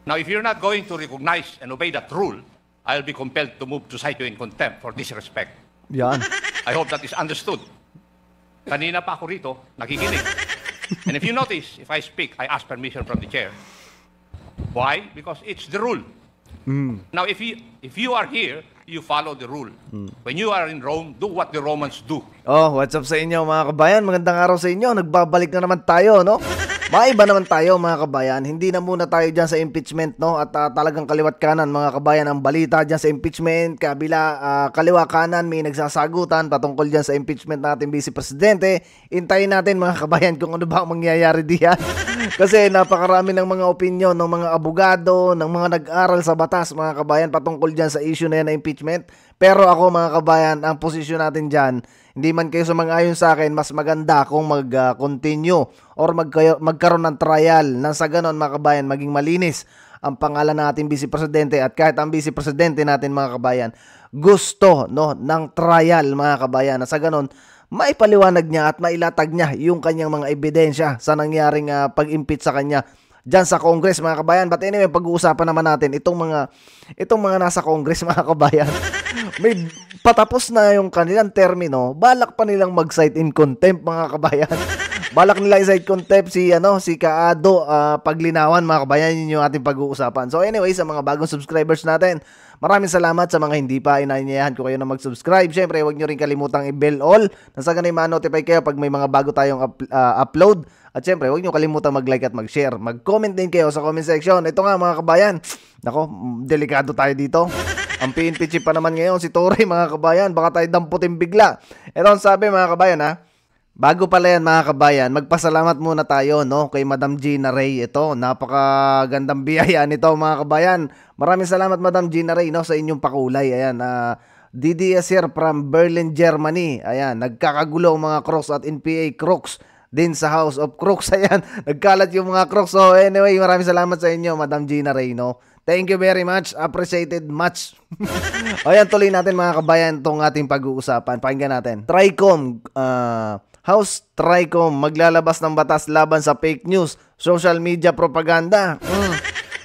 Now, if you're not going to recognize and obey that rule, I'll be compelled to move to cite you in contempt for disrespect. Yan. I hope that is understood. Kanina pa ako rito, nakikinig. And if you notice, if I speak, I ask permission from the chair. Why? Because it's the rule. Now, if you are here, you follow the rule. When you are in Rome, do what the Romans do. Oh, what's up sa inyo mga kabayan? Magandang araw sa inyo. Nagbabalik na naman tayo, no? Maiba naman tayo mga kabayan. Hindi na muna tayo dyan sa impeachment, no? At talagang kaliwat kanan mga kabayan ang balita dyan sa impeachment. Kaliwa kanan may nagsasagutan patungkol dyan sa impeachment natin Vice Presidente. Intayin natin mga kabayan kung ano ba ang mangyayari diyan. Kasi napakarami ng mga opinion ng mga abogado, ng mga nag-aral sa batas mga kabayan patungkol dyan sa issue na yan na impeachment. Pero ako mga kabayan, ang posisyon natin dyan, hindi man kayo sumang-ayon sa akin, mas maganda kung mag-continue or magkaroon ng trial nang sa ganon mga kabayan, maging malinis ang pangalan natin Vice Presidente at kahit ang Vice Presidente natin mga kabayan, gusto no, ng trial mga kabayan na sa ganon, maipaliwanag niya at mailatag niya yung kanyang mga ebidensya sa nangyaring pag-impeach sa kanya dyan sa Congress mga kabayan. But anyway, pag-uusapan naman natin itong mga nasa Congress mga kabayan. May patapos na yung kanilang termino, balak pa nilang mag-cite in contempt mga kabayan. Balak nila i-cite contempt si Kaado Paglinawan mga kabayan, yun yung ating pag-uusapan. So anyway, sa mga bagong subscribers natin, maraming salamat. Sa mga hindi pa, inaanyayahan ko kayo na mag-subscribe. Syempre, huwag nyo rin kalimutang i-bell all. Nasa ganun ma-notify kayo pag may mga bago tayong upload. At syempre, huwag nyo kalimutang mag-like at mag-share. Mag-comment din kayo sa comment section. Ito nga mga kabayan. Nako, delikado tayo dito. Ang PNP chief pa naman ngayon, si Torre mga kabayan. Baka tayo damputin bigla. Ito ang sabi mga kabayan ha. Bago pala yan mga kabayan, magpasalamat muna tayo no kay Madam Gina Ray. Ito, napakagandang biyaya nito mga kabayan. Maraming salamat Madam Gina Ray no sa inyong pakulay. Ayan, DDS here from Berlin, Germany. Ayan, nagkakagulo ang mga crooks at NPA crooks din sa House of Crooks. Ayan, nagkalat yung mga crooks. So anyway, maraming salamat sa inyo Madam Gina Ray no. Thank you very much. Appreciated much. Ayan, tuloy natin mga kabayan itong ating pag-uusapan. Pakinggan natin. Tricom, House Tricom maglalabas ng batas laban sa fake news, social media propaganda.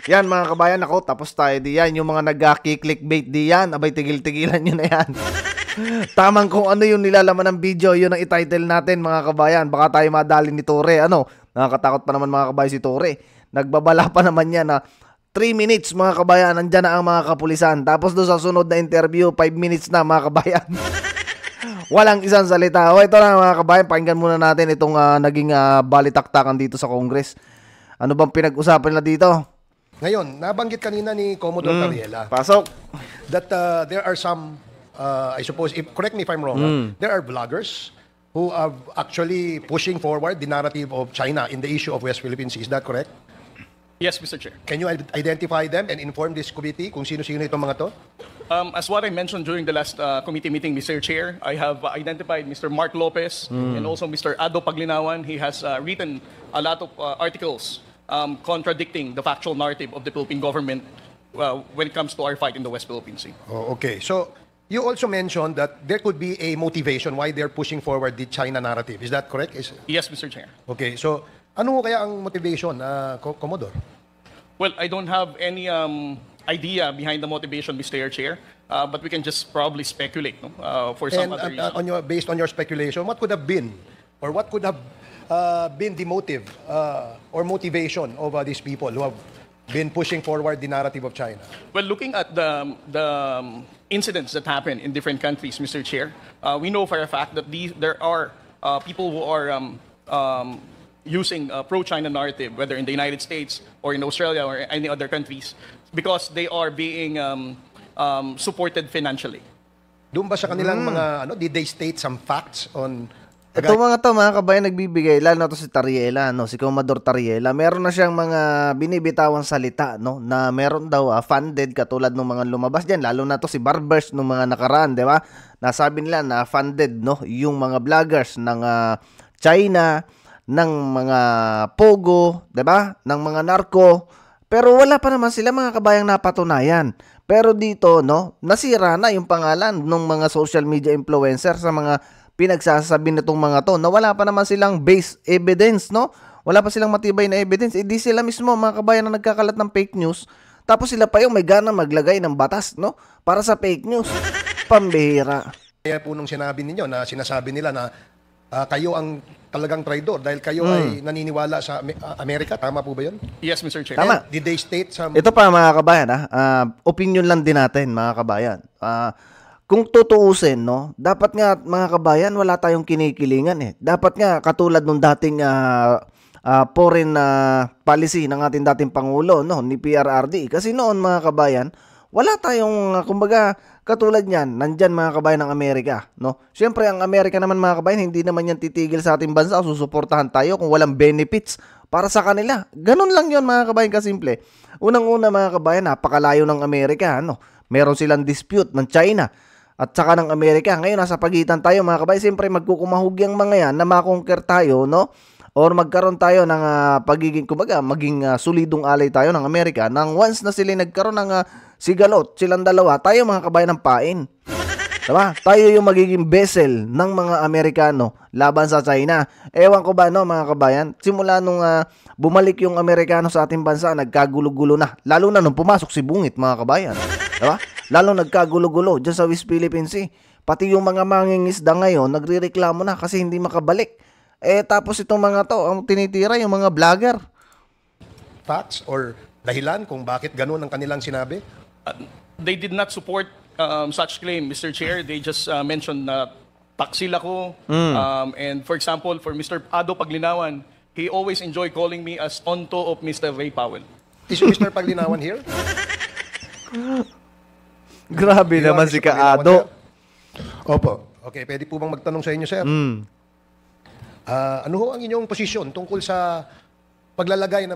Yan mga kabayan, ako tapos tayo diyan. Yung mga nag-clickbait diyan, abay tigil-tigilan nyo na yan. Tamang kung ano yung nilalaman ng video, yun ang ititle natin mga kabayan. Baka tayo madali ni Torre. Nakakatakot pa naman mga kabayan si Torre. Nagbabala pa naman yan na 3 minutes mga kabayan, nandyan na ang mga kapulisan. Tapos doon sa sunod na interview, 5 minutes na mga kabayan. Walang isang salita. O ito na mga kabayan, pakinggan muna natin itong naging balitaktakan dito sa Congress. Ano bang pinag-usapan nila dito? Ngayon, nabanggit kanina ni Commodore Tariela Pasok. that there are some, I suppose, correct me if I'm wrong, there are vloggers who are actually pushing forward the narrative of China in the issue of West Philippine Sea. Is that correct? Yes, Mr. Chair. Can you identify them and inform this committee kung sino-sino itong mga to? As what I mentioned during the last committee meeting, Mr. Chair, I have identified Mr. Mark Lopez and also Mr. Ado Paglinawan. He has written a lot of articles contradicting the factual narrative of the Philippine government when it comes to our fight in the West Philippine Sea. Oh, okay. So, you also mentioned that there could be a motivation why they're pushing forward the China narrative. Is that correct? Yes, Mr. Chair. Okay. So, ano kaya ang motivation, Commodore? Well, I don't have any idea behind the motivation, Mr. Chair, but we can just probably speculate for some other reason. Based on your speculation, what could have been, or what could have been the motive or motivation of these people who have been pushing forward the narrative of China? Well, looking at the incidents that happen in different countries, Mr. Chair, we know for a fact that there are people who are using a pro-China narrative, whether in the United States or in Australia or any other countries, because they are being supported financially. Doon ba sa kanilang mga, did they state some facts on... Ito mga kabayan nagbibigay, lalo na to si Tariela, si Commodore Tariela, meron na siyang mga binibitawang salita, na meron daw funded katulad ng mga lumabas diyan, lalo na to si Barbers nung mga nakaraan, di ba? Nasabi nila na funded, yung mga vloggers ng China, ng mga pogo, 'di ba? Ng mga narko. Pero wala pa naman sila mga kabayang napatunayan. Pero dito, nasira na yung pangalan ng mga social media influencer sa mga pinagsasabi nitong mga to. Na wala pa naman silang base evidence, Wala pa silang matibay na evidence. Di sila mismo, mga kabayan, na nagkakalat ng fake news. Tapos sila pa yung may gana maglagay ng batas, no? Para sa fake news. Pambihira. Kaya po nung sinabi ninyo na sinasabi nila na kayo ang talagang traidor dahil kayo ay naniniwala sa Amerika. Tama po ba yun? Yes, Mr. Chair. Tama. Did they state some... Ito pa mga kabayan, opinion lang din natin mga kabayan. Kung tutuusin, no, dapat nga mga kabayan wala tayong kinikilingan eh. Dapat nga katulad nung dating foreign policy ng ating dating pangulo, no, ni PRRD. Kasi noon mga kabayan, wala tayong kumbaga katulad niyan, nandyan mga kabayan ng Amerika, no? Siyempre ang Amerika naman mga kabayan, hindi naman yan titigil sa ating bansa o susuportahan tayo kung walang benefits para sa kanila. Ganun lang yon mga kabayan kasimple. Unang-una mga kabayan, napakalayo ng Amerika, no? Meron silang dispute ng China at saka ng Amerika. Ngayon nasa pagitan tayo mga kabayan, siyempre magkukumahog yung mga yan na makonquer tayo, no? Or magkaroon tayo ng pagiging, kumbaga, maging solidong alay tayo ng Amerika. Nang once na sila nagkaroon ng sigalot, silang dalawa, tayo mga kabayan ng pain. Diba? Tayo yung magiging vessel ng mga Amerikano laban sa China. Ewan ko ba, no, mga kabayan? Simula nung bumalik yung Amerikano sa ating bansa, nagkagulo-gulo na. Lalo na nung pumasok si Bungit, mga kabayan. Diba? Lalo nagkagulo-gulo dyan sa West Philippine Sea. Pati yung mga mangingisda ngayon, nagrereklamo na kasi hindi makabalik. Tapos itong mga to, ang tinitira yung mga vlogger. Facts or dahilan kung bakit ganun ang kanilang sinabi? They did not support such claim, Mr. Chair. They just mentioned na taksil ako. And for example, for Mr. Ado Paglinawan, he always enjoy calling me as Tonto of Mr. Ray Powell. Is Mr. Paglinawan here? Grabe naman si Kaado. Opo. Okay, pwede po bang magtanong sa inyo, sir? Ano ho ang inyong posisyon tungkol sa paglalagay ng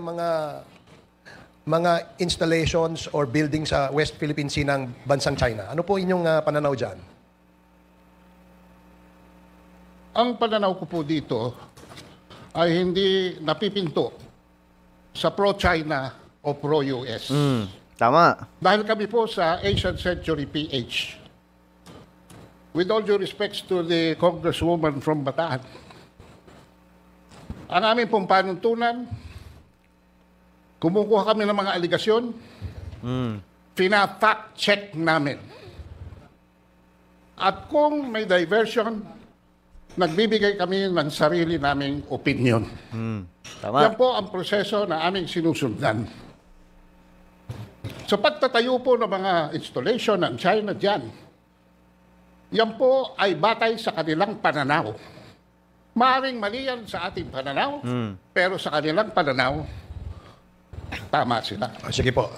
mga installations or buildings sa West Philippine Sea ng bansang China? Ano po inyong pananaw dyan? Ang pananaw ko po dito ay hindi napipinto sa pro-China o pro-US. Tama. Dahil kami po sa Asian Century PH. With all due respects to the Congresswoman from Bataan, ang aming pong panuntunan, kumukuha kami ng mga aligasyon, fina-fact check namin. At kung may diversion, nagbibigay kami ng sarili naming opinion. Tama. Yan po ang proseso na aming sinusundan. Sa pagtatayo po ng mga installation ng China dyan, yan po ay batay sa kanilang pananaw. Maaring mali yan sa ating pananaw, pero sa kanilang pananaw, tama sila. Sige po.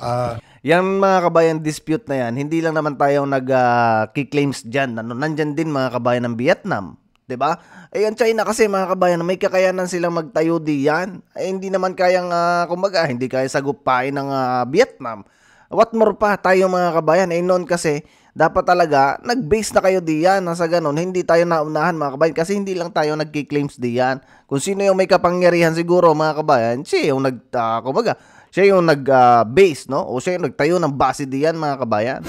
Yang mga kabayan dispute na yan, hindi lang naman tayo nag-claims dyan. Nandyan din mga kabayan ng Vietnam. 'Di ba? Ang China kasi mga kabayan, may kakayanan silang magtayo diyan. Hindi naman kayang, kumbaga, hindi kaya sagupain ng Vietnam. What more pa tayo mga kabayan? Noon kasi, dapat talaga, nag-base na kayo diyan. Nasa ganun, hindi tayo naunahan mga kabayan kasi hindi lang tayo nag-claims diyan. Kung sino yung may kapangyarihan siguro mga kabayan, siya yung siya yung nag-base, no? O siya yung nagtayo ng base diyan mga kabayan.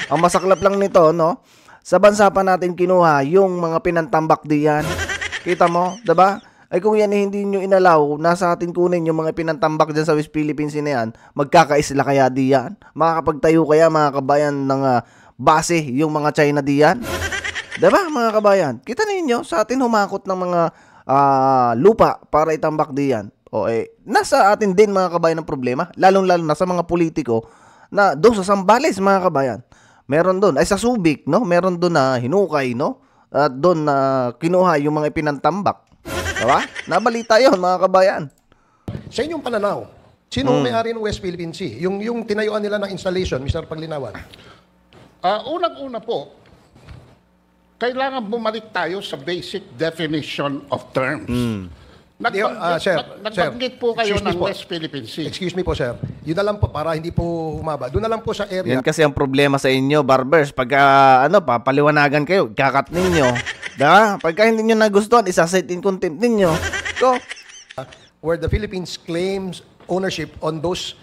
Ang masaklap lang nito, no? Sa bansa pa natin kinuha yung mga pinantambak diyan. Kita mo, 'di ba? Ay kung yan hindi nyo inalaw, nasa atin kunin yung mga pinantambak dyan sa West Philippines na yan, magkakaisla kaya diyan? Makakapagtayo kaya mga kabayan ng base yung mga China diyan? Diba mga kabayan? Kita ninyo, sa atin humakot ng mga lupa para itambak diyan. Nasa atin din mga kabayan ng problema, lalong-lalo na sa mga politiko na doon sa Zambales mga kabayan. Meron doon, ay sa Subic, no? Meron doon na hinukay, no? At doon na kinuha yung mga pinantambak. Diba? Nabalita yun, mga kabayan. Sa inyong pananaw, sino may-ari ng West Philippine Sea? Yung tinayuan nila ng installation, Mr. Paglinawan. Unang-una po, kailangan bumalik tayo sa basic definition of terms. Nagbanggit po kayo ng West Philippine Sea. Excuse me po, sir. Yun na lang po, para hindi po humaba. Doon na lang po sa area. Yan kasi ang problema sa inyo, barbers. Pagka, papaliwanagan kayo, kakat ninyo. Diba? Pagka hindi nyo nagustuhan, isaset in contempt ninyo. So, where the Philippines claims ownership on those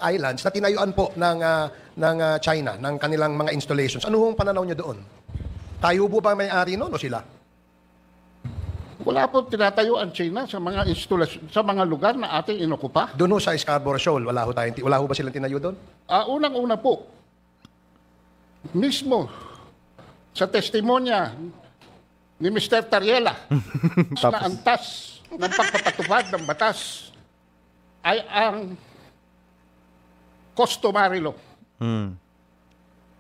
islands na tinayuan po ng China, ng kanilang mga installations. Ano hong pananaw nyo doon? Tayo po ba may-ari noon o sila? Wala po tinatayo ang China sa mga sa mga lugar na ating inokupa. Doon ho sa Scarborough Shoal, wala ho ba silang tinayo doon? Unang-una po, mismo sa testimonya ni Mr. Tariela na antas ng pagpapatupad ng batas ay ang customary law.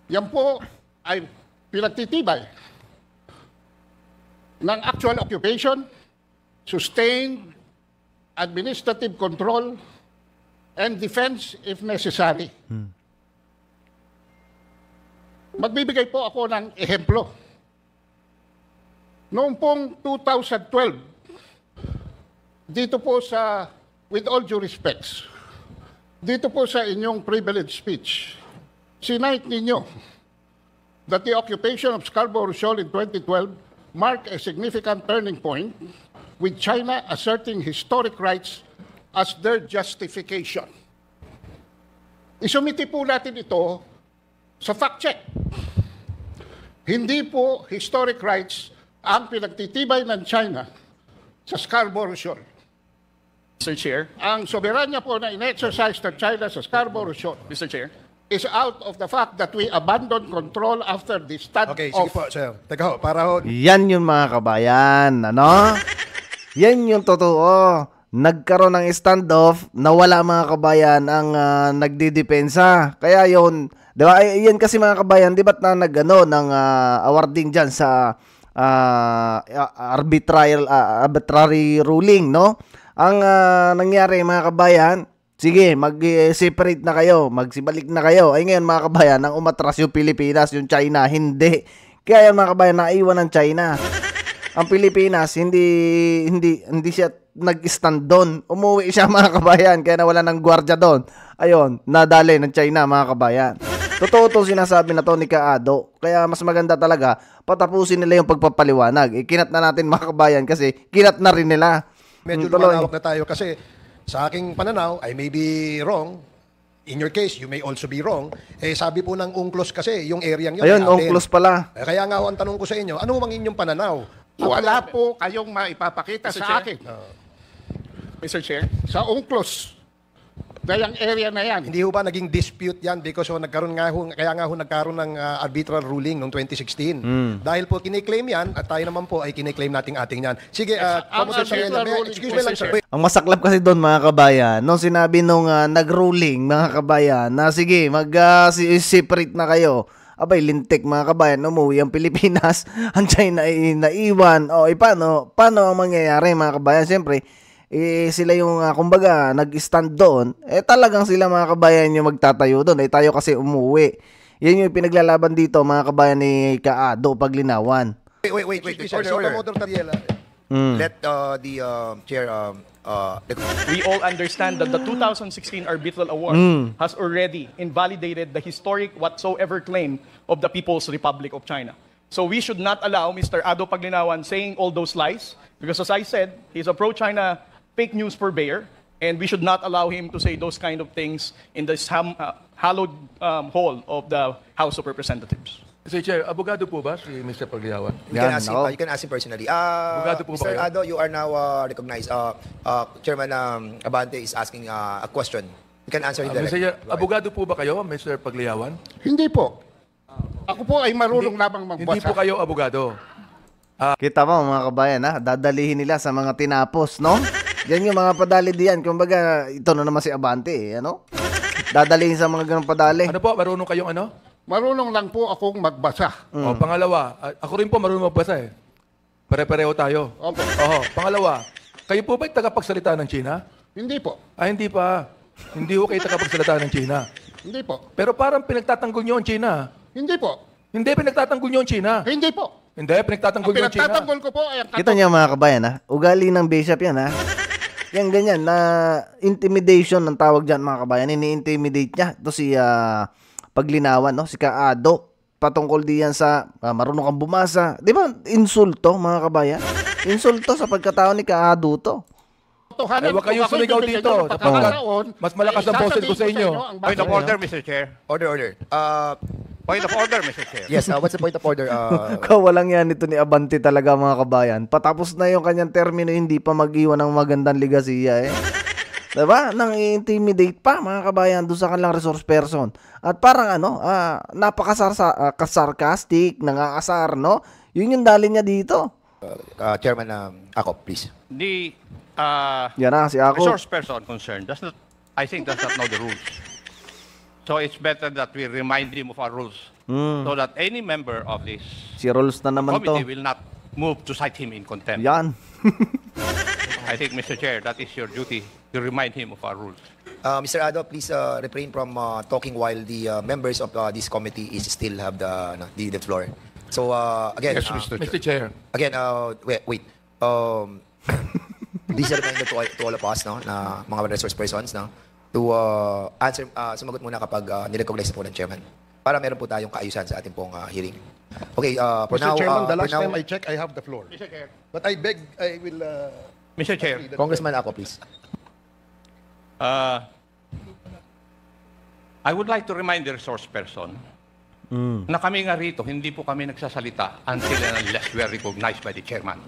Yan po ay pinagtitibay ng actual occupation, sustained administrative control, and defense if necessary. Magbibigay po ako ng ehemplo. Noong pong 2012, dito po sa, with all due respects, dito po sa inyong privileged speech, sinite ninyo that the occupation of Scarborough Shoal in 2012 marked a significant turning point with China asserting historic rights as their justification. Isumiti po natin ito sa fact check. Hindi po historic rights ang pinagtitibay ng China sa Scarborough Shoal. Mr. Chair, Ang soberanya po na in-exercise ng China sa Scarborough Shoal Mr. Chair, is out of the fact that we abandoned control after the stand-off. Okay, sige po, sir. Teka ho, para ho, Yan yung mga kabayan, ano? Yan yung totoo. Nagkaroon ng standoff, nawala mga kabayan ang nagdidepensa. Kaya yun, di ba? Yan kasi mga kabayan, di ba't na nagano ng awarding dyan sa arbitrary ruling, no? Ang nangyari mga kabayan, sige, mag-separate na kayo, magsibalik na kayo. Ay ngayon mga kabayan, ang umatras yung Pilipinas, yung China, hindi. Kaya yan mga kabayan, naiwan ng China. Ang Pilipinas, hindi siya nag-stand doon. Umuwi siya mga kabayan, kaya nawala ng gwardiya doon. Ayun, nadali ng China mga kabayan. Totoo itong sinasabi na to ni Kaado. Kaya mas maganda talaga, patapusin nila yung pagpapaliwanag. Kinat na natin mga kabayan kasi kinat na rin nila. medyo Tuloy. lumalawak na tayo kasi sa aking pananaw, I may be wrong. In your case, you may also be wrong. Eh, sabi po ng UNCLOS kasi, yung area yun. Ayun, ay atin. UNCLOS pala. Eh, kaya nga ho, ang tanong ko sa inyo, ano mang inyong pananaw? Wala po kayong maipapakita Mr. sa Chair. akin Mr. Chair, sa UNCLOS na yung area na yan. Hindi ho ba naging dispute yan because kaya nga ho nagkaroon ng arbitral ruling noong 2016. Dahil po kiniklaim yan at tayo naman po ay kiniklaim nating ating yan. Sige, ang arbitral ruling, excuse me lang sir. Wait, Ang masaklap kasi doon mga kabayan, nung sinabi nung nag-ruling mga kabayan na sige, mag-separate na kayo. Abay, lintik mga kabayan, umuwi ang Pilipinas, ang China ay naiwan. O, paano ang mangyayari mga kabayan? Siyempre, sila yung kumbaga nag-stand doon, talagang sila mga kabayan yung magtatayo doon. Tayo kasi umuwi. Yan yung pinaglalaban dito mga kabayan ni Kaado Paglinawan. wait. Order. Motor Tariela. Let the chair. we all understand that the 2016 arbitral award has already invalidated the historic whatsoever claim of the People's Republic of China. So we should not allow Mr. Ado Paglinawan saying all those lies, because as I said, he's a pro-China fake news purveyor, and we should not allow him to say those kind of things in this hallowed hall of the House of Representatives. Mr. Chair, abogado po ba si Mr. Pagliawan? You can ask him personally. Abogado po ba Mr. kayo? Ado, you are now recognized. Chairman Abante is asking a question. You can answer it Mr. directly. Chair, Go ahead. abogado po ba kayo, Mr. Pagliawan? Hindi po. Ako po ay marunong lamang Hindi magbasa. po kayo abogado. Kita mo mga kabayan dadalihin nila sa mga tinapos, no? Yan yung mga padali diyan. Kumbaga, ito na naman si Abante, ano? Dadalihin sa mga ganung padali. Ano po, marunong kayong ano? Marunong lang po akong magbasa. O, pangalawa, ako rin po marunong magbasa eh. Pare-pareho tayo. Opo. Oho, pangalawa, kayo po ba'y tagapagsalita ng China? Hindi po. Hindi pa. Hindi po kayo tagapagsalita ng China. Hindi po. Pero parang pinagtatanggol nyo ang China. Hindi po. Hindi, pinagtatanggol nyo ang China. Hindi po. Hindi, pinagtatanggol Ang nyo ang China. pinagtatanggol ko po ay ang Kita niyo mga kabayan, ugali ng bishop yan, Yan ganyan, na intimidation ng tawag dyan mga kabayan. Ini-intimidate niya. Ito si Paglinawan, no? Si Kaado. Patungkol diyan sa marunong kang bumasa. Di ba? Insulto, mga kabayan. Insulto sa pagkatao ni Kaado to. katotohanan. Huwag kayong Kung ako'y sumigaw bibigyan dito. ng pagkakataon, Mas malakas ang ay boses ko sa sasabihin inyo. ang Point of bakit. order, Mr. Chair. Order. Point of order, Mr. Chair. Yes, what's the point of order? Kawalang yan ito ni Abante talaga mga kabayan. Patapos na yung kanyang termino, hindi pa mag-iwan ng magandang ligasiya eh. Diba? Nang i-intimidate pa mga kabayan doon sa kanilang resource person. At parang napaka-sarcastic, nangangasar, no? Yun yung dali niya dito. Chairman Ako, please. The Yan na, si Ako. resource person concerned does not know the rules. So it's better that we remind him of our rules so that any member of this Si Rolls na naman to. committee will not move to cite him in contempt. Yan. I think, Mr. Chair, that is your duty to remind him of our rules. Mr. Ado, please refrain from talking while the members of this committee still have the floor. So again, Yes, Mr. Chair. Mr. Chair. again, wait. This is a reminder to all of us, no, na mga resource persons, no, to answer, sumagot muna kapag nirecognize na po ng chairman. Para meron po tayong kaayusan sa ating pong hearing. Okay, for Mr. now, Chairman, the for last now, time I check, I have the floor. Mr. Chair. But I beg, I will... Mr. Chair, Congressman Ako, please. I would like to remind the resource person na kami nga rito, hindi po kami nagsasalita until and unless we are recognized by the chairman.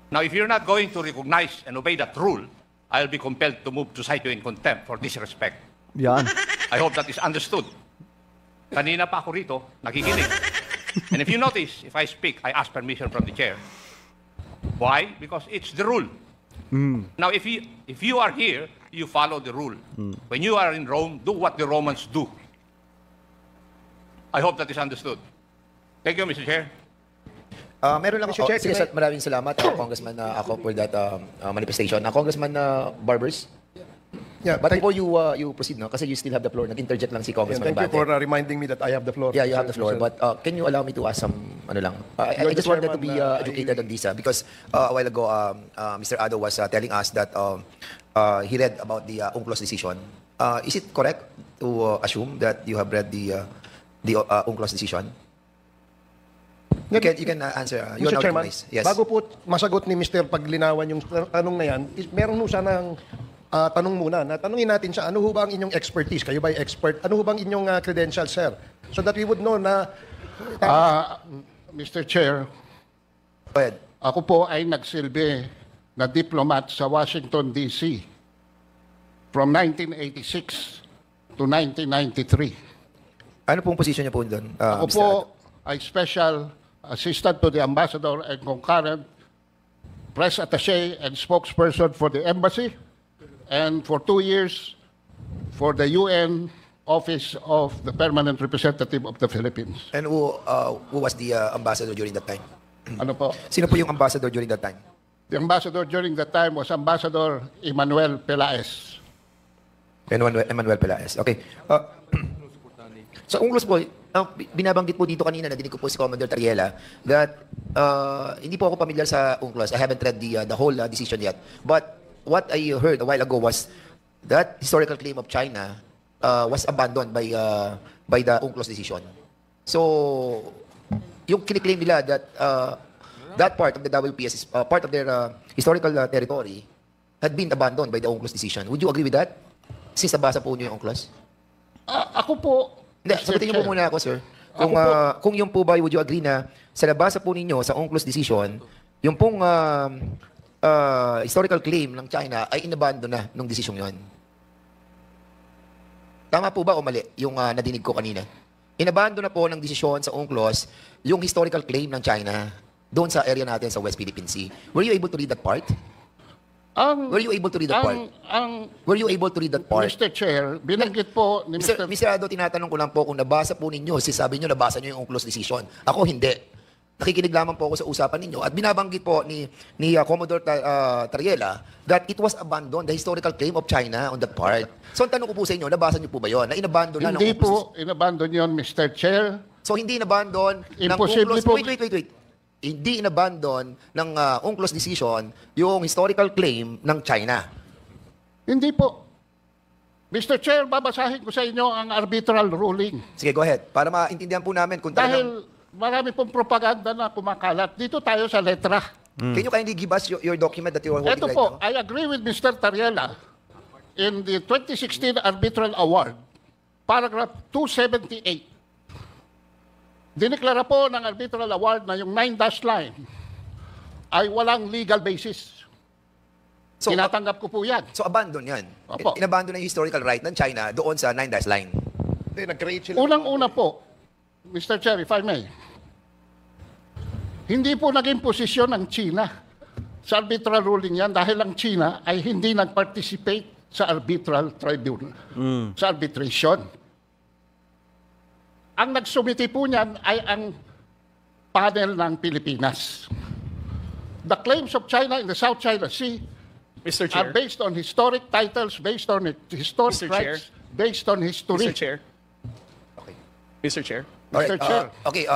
Now, if you're not going to recognize and obey that rule, I'll be compelled to move to cite you in contempt for disrespect. Yan. I hope that is understood. Kanina pa ako rito, nakikinig. And if you notice, if I speak, I ask permission from the chair. Why? Because it's the rule. Now, if you are here, you follow the rule. When you are in Rome, do what the Romans do. I hope that is understood. Thank you, Mr. Chair. Meron lang Mr. Chair, sige, can I- maraming salamat, Congressman Ako, for that manifestation. Congressman Barbers, Yeah, but before you proceed, no, kasi you still have the floor. Nag-interject lang si Congressman thank you Abante. for reminding me that I have the floor. Yeah, you have the floor. Mr. But can you allow me to ask some, ano lang? I You're the just wanted to chairman, be educated on this because a while ago, Mr. Ado was telling us that he read about the UNCLOS decision. Is it correct to assume that you have read the UNCLOS decision? You can answer. You are Mr. now Chairman, recognized. Yes. bago po masagot ni Mr. Paglinawan yung tanong na yan, meron po sanang tanong muna. Tanungin natin siya, ano ho ba ang inyong expertise? Kayo ba ay expert? Ano ho ba ang inyong credentials, sir? So that we would know na... Mr. Chair, Go ahead. ako po ay nagsilbi na diplomat sa Washington, D.C. from 1986 to 1993. Ano pong position niyo po doon, Ako Mr. po Ado? ay special assistant to the ambassador and concurrent press attaché and spokesperson for the embassy, and for 2 years for the UN Office of the Permanent Representative of the Philippines. And who was the ambassador during that time? Ano po? Sino po yung ambassador during that time? The ambassador during that time was Ambassador Emmanuel Pelaez. Emmanuel Pelaez. Okay. Sa UNCLOS po, binabanggit po dito kanina, nadinig ko po si Commodore Tariela, that hindi po ako familiar sa UNCLOS. I haven't read the whole decision yet. But what I heard a while ago was that historical claim of China was abandoned by the UNCLOS decision. So, yung kiniklaim nila that that part of the WPS is part of their historical territory had been abandoned by the UNCLOS decision. Would you agree with that? Since nabasa po niyo yung UNCLOS? Ako po, Hindi, Mr. sagutin niyo po Chair. muna ako, sir. Ako po. Kung yung po ba, would you agree na sa nabasa po ninyo sa UNCLOS decision, yung pong historical claim ng China ay inabandon na nung decision yon? Tama po ba o mali yung nadinig ko kanina? Inabandon na po ng desisyon sa UNCLOS yung historical claim ng China doon sa area natin sa West Philippine Sea. Were you able to read that part? Were you able to read that part? Were you able to read that part? Mr. Chair, binanggit po ni Mr. Mr. Ado, tinatanong ko lang po kung nabasa po ninyo, sabi nyo nabasa nyo yung UNCLOS decision. Ako hindi. Nakikinig lamang po ako sa usapan ninyo at binabanggit po ni Commodore Tariela that it was abandoned, the historical claim of China on that part. So ang tanong ko po sa inyo, nabasa nyo po ba yun? Na inabandon na ng Hindi UNCLOS? po inabandon yon, Mr. Chair. So hindi inabandon ng Imposible UNCLOS? po. Wait. Hindi inabandon ng UNCLOS decision yung historical claim ng China. Hindi po. Mr. Chair, babasahin ko sa inyo ang arbitral ruling. Sige, go ahead. Para maintindihan po namin kung talagang... Dahil marami pong propaganda na kumakalat. Dito tayo sa letra. Can you kindly give us your document that you are holding Ito right po, now? I agree with Mr. Tariela in the 2016 Arbitral Award, paragraph 278. Dineklara po ng arbitral award na yung 9-dash line ay walang legal basis. So, Tinatanggap ko po yan. so abandon yan. Opo. Inabandon na yung historical right ng China doon sa 9-dash line. Hindi, nag-create sila. Unang-una po, Mr. Chair, if I may, hindi po naging posisyon ng China sa arbitral ruling yan dahil ang China ay hindi nag-participate sa arbitral tribunal, sa arbitration. Ang nagsumiti po niyan ay ang panel ng Pilipinas. The claims of China in the South China Sea Mr. are Chair. based on historic titles, based on historic Mr. rights, based on history. Mr. Chair. Okay. Mr. Chair. Mr. Chair. Okay,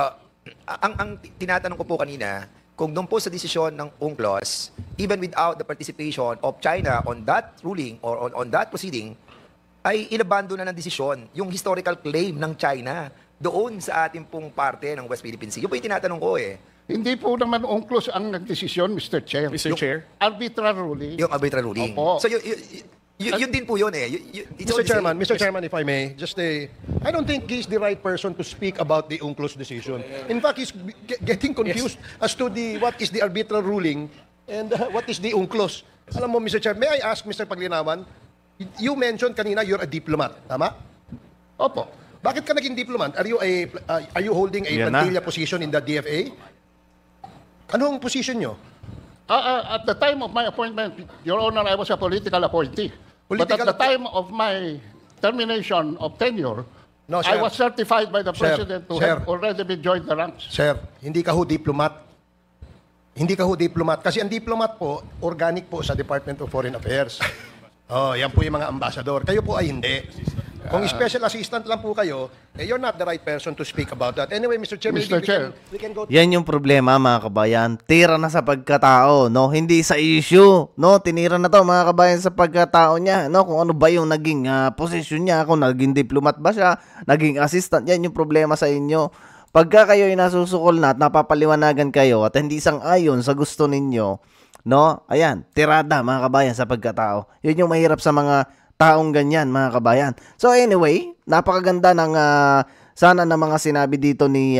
ang tinatanong ko po kanina, kung doon po sa desisyon ng UNCLOS, even without the participation of China on that ruling or on that proceeding, ay inabando na ng desisyon yung historical claim ng China doon sa ating pong parte ng West Philippine Sea. Yun po yung tinatanong ko eh. Hindi po naman UNCLOS ang nagdesisyon, Mr. Chair. Mr. Chair. Arbitral ruling. Yung arbitral ruling. Opo. So yun din po yun eh. It's all Mr. the same. Mr. Chairman, if I may, I don't think he's the right person to speak about the UNCLOS decision. In fact, he's getting confused as to what is the arbitral ruling and what is the UNCLOS. Alam mo, Mr. Chair, may I ask, Mr. Paglinawan, you mentioned kanina you're a diplomat, tama? Opo. Bakit ka naging diplomat? Are you holding a Yan na. plantilla position in the DFA? Anong position nyo? At the time of my appointment, Your Honor, I was a political appointee. But Political at the time of my termination of tenure, No, I sir. was certified by the Sir, President to sir. have already been joined the ranks. Sir, hindi ka ho diplomat. Hindi ka ho diplomat. Kasi ang diplomat po, organic po sa Department of Foreign Affairs. Oh, yan po yung mga ambassador. Kayo po ay hindi. Kung special assistant lang po kayo, you're not the right person to speak about that. Anyway, Mr. Chair, Mr. Chair. we can go to... Yan yung problema, mga kabayan. Tira na sa pagkatao, no? Hindi sa issue, no? Tinira na to, mga kabayan, sa pagkatao niya, no? Kung ano ba yung naging posisyon niya, kung naging diplomat ba siya, naging assistant, yan yung problema sa inyo. Pagka kayo ay nasusukol na at napapaliwanagan kayo at hindi sang-ayon sa gusto ninyo, no? Ayan, tirada, mga kabayan, sa pagkatao. Yun yung mahirap sa mga taong ganyan, mga kabayan. So anyway, napakaganda ng sana na mga sinabi dito ni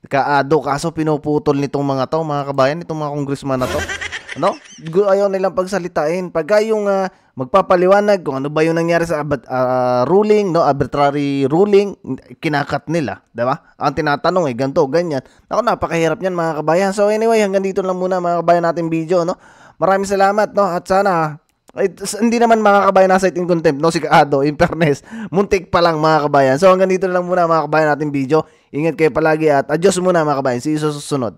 Kaado, kaso pinuputol nitong mga to, mga kabayan, itong mga congressman na to. No? Ayaw nilang pagsalitain. Pagka yung magpapaliwanag kung ano ba yung nangyari sa ruling, no, arbitrary ruling, kinakat nila, 'di ba? Ang tinatanong ganito, ganyan. Ako, napakahirap niyan, mga kabayan. So anyway, hanggang dito lang muna, mga kabayan, nating video, no. Maraming salamat, no, at sana hindi naman, mga kabayan, nasa in contempt, no, si Kaado, in fairness, muntik pa lang, mga kabayan. So hanggang dito lang muna, mga kabayan, nating video. Ingat kayo palagi at adios muna, mga kabayan. See you sa susunod.